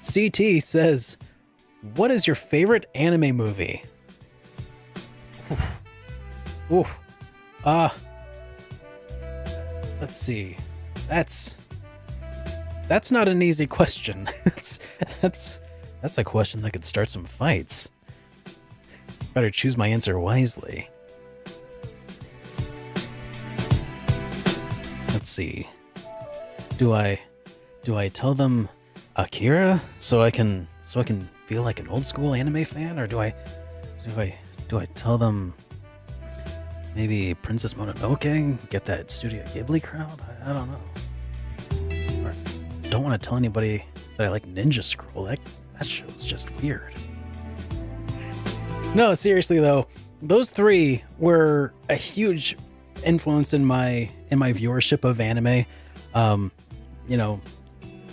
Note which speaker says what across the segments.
Speaker 1: CT says, what is your favorite anime movie? Ooh. Let's see. That's not an easy question. That's a question that could start some fights. Better choose my answer wisely. Let's see. Do I tell them Akira so I can feel like an old school anime fan, or do I tell them maybe Princess Mononoke, get that Studio Ghibli crowd? I don't know. Or don't want to tell anybody that I like Ninja Scroll. That show's just weird. No, seriously though, those three were a huge influence in my viewership of anime. You know,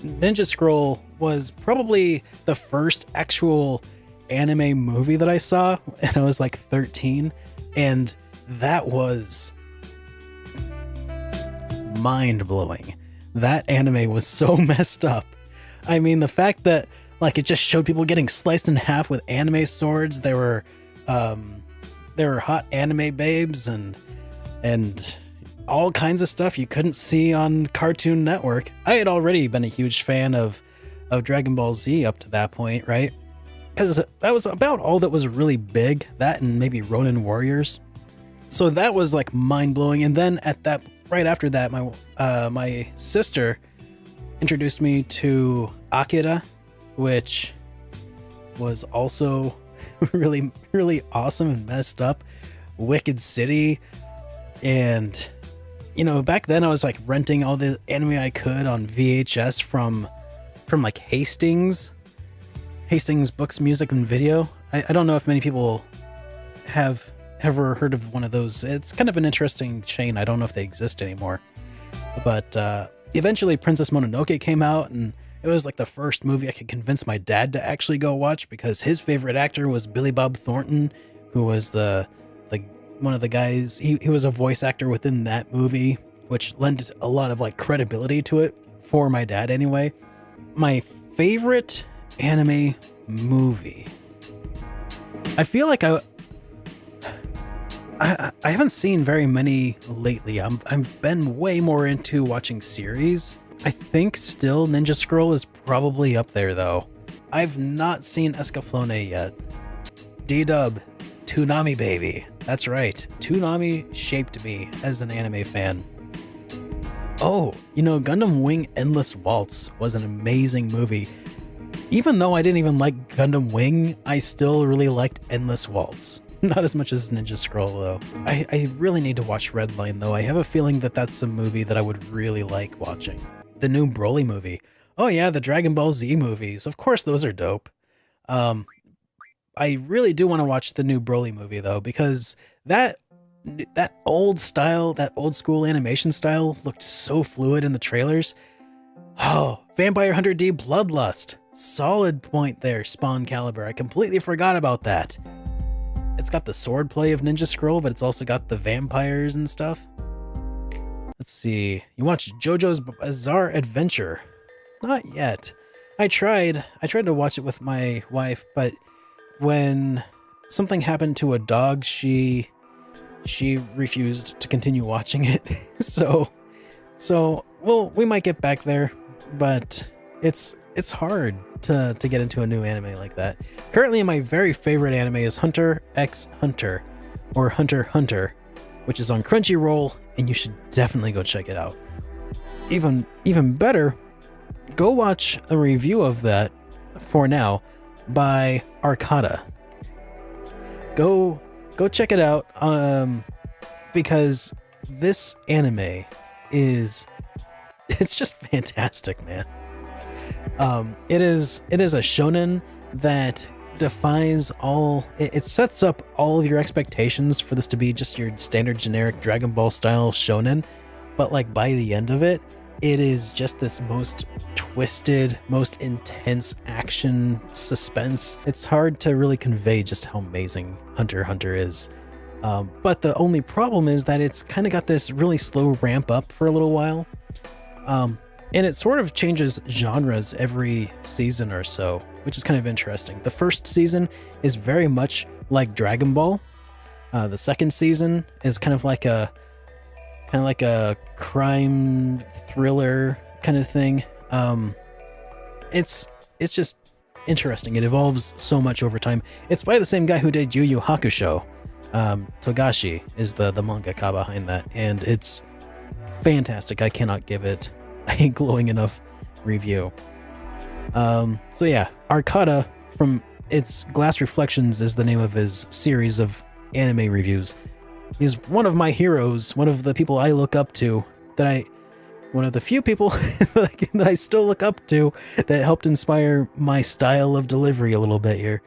Speaker 1: Ninja Scroll was probably the first actual anime movie that I saw, and I was like 13, and that was mind-blowing. That anime was so messed up. I mean, the fact that like it just showed people getting sliced in half with anime swords. There were hot anime babes and all kinds of stuff you couldn't see on Cartoon Network. I had already been a huge fan of Dragon Ball Z up to that point, right? Because that was about all that was really big. That and maybe Ronin Warriors. So that was like mind-blowing. And then right after that, my sister introduced me to Akira, which was also really, really awesome and messed up. Wicked City. And, you know, back then I was like renting all the anime I could on VHS from like Hastings Books, Music, and Video. I don't know if many people have ever heard of one of those. It's kind of an interesting chain. I don't know if they exist anymore. But eventually Princess Mononoke came out, and it was like the first movie I could convince my dad to actually go watch, because his favorite actor was Billy Bob Thornton, who was one of the guys. He was a voice actor within that movie, which lent a lot of like credibility to it for my dad anyway. My favorite anime movie. I feel like I haven't seen very many lately. I've been way more into watching series. I think still Ninja Scroll is probably up there though. I've not seen Escaflowne yet. D-Dub, Toonami baby. That's right. Toonami shaped me as an anime fan. Oh, you know, Gundam Wing Endless Waltz was an amazing movie. Even though I didn't even like Gundam Wing, I still really liked Endless Waltz. Not as much as Ninja Scroll, though. I really need to watch Redline, though. I have a feeling that that's a movie that I would really like watching. The new Broly movie. Oh yeah, the Dragon Ball Z movies. Of course, those are dope. I really do want to watch the new Broly movie, though, because that old style, that old school animation style looked so fluid in the trailers. Oh, Vampire Hunter D Bloodlust. Solid point there, Spawn Caliber. I completely forgot about that. It's got the swordplay of Ninja Scroll, but it's also got the vampires and stuff. Let's see. You watched JoJo's Bizarre Adventure? Not yet. I tried to watch it with my wife, but when something happened to a dog, she refused to continue watching it. So we might get back there, but it's hard to get into a new anime like that. Currently, my very favorite anime is Hunter x Hunter, or Hunter x Hunter, which is on Crunchyroll, and you should definitely go check it out. Even better, go watch a review of that for now by Arcada. Go check it out, because this anime it's just fantastic, man. It is a shonen that defies it sets up all of your expectations for this to be just your standard generic Dragon Ball style shonen, but like by the end of it, it is just this most twisted, most intense action suspense. It's hard to really convey just how amazing Hunter x Hunter is. But the only problem is that it's kind of got this really slow ramp up for a little while. And it sort of changes genres every season or so, which is kind of interesting. The first season is very much like Dragon Ball. The second season is kind of like a crime thriller kind of thing. It's just interesting. It evolves so much over time. It's by the same guy who did Yu Yu Hakusho. Togashi is the mangaka behind that, and it's fantastic. I cannot give it a glowing enough review. So yeah, Arcada, from its Glass Reflections, is the name of his series of anime reviews. He's one of my heroes, one of the people I look up to, one of the few people that I still look up to, that helped inspire my style of delivery a little bit here.